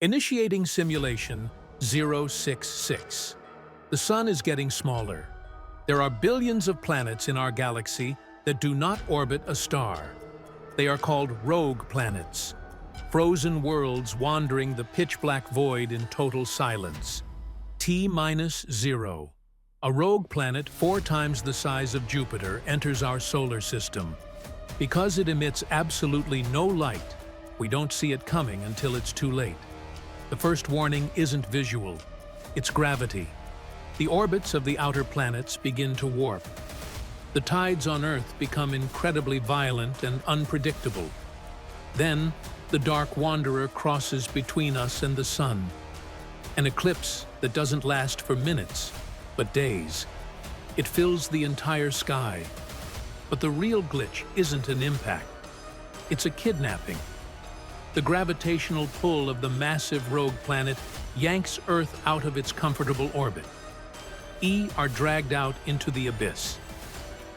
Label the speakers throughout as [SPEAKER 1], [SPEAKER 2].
[SPEAKER 1] Initiating simulation 066. The Sun is getting smaller. There are billions of planets in our galaxy that do not orbit a star. They are called rogue planets, frozen worlds wandering the pitch-black void in total silence. T-0. A rogue planet 4 times the size of Jupiter enters our solar system. Because it emits absolutely no light, we don't see it coming until it's too late. The first warning isn't visual, it's gravity. The orbits of the outer planets begin to warp. The tides on Earth become incredibly violent and unpredictable. Then, the Dark Wanderer crosses between us and the Sun. An eclipse that doesn't last for minutes, but days. It fills the entire sky. But the real glitch isn't an impact. It's a kidnapping. The gravitational pull of the massive rogue planet yanks Earth out of its comfortable orbit. Are dragged out into the abyss.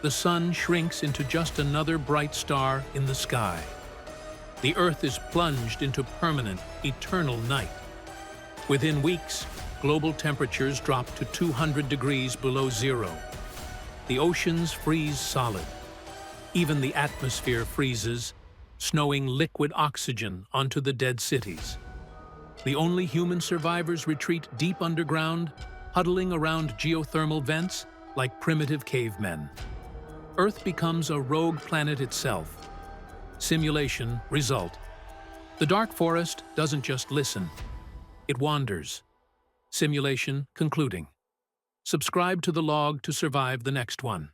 [SPEAKER 1] The Sun shrinks into just another bright star in the sky. The Earth is plunged into permanent, eternal night. Within weeks, global temperatures drop to 200 degrees below zero. The oceans freeze solid. Even the atmosphere freezes, snowing liquid oxygen onto the dead cities. The only human survivors retreat deep underground, huddling around geothermal vents like primitive cavemen. Earth becomes a rogue planet itself. Simulation result. The dark forest doesn't just listen, it wanders. Simulation concluding. Subscribe to the log to survive the next one.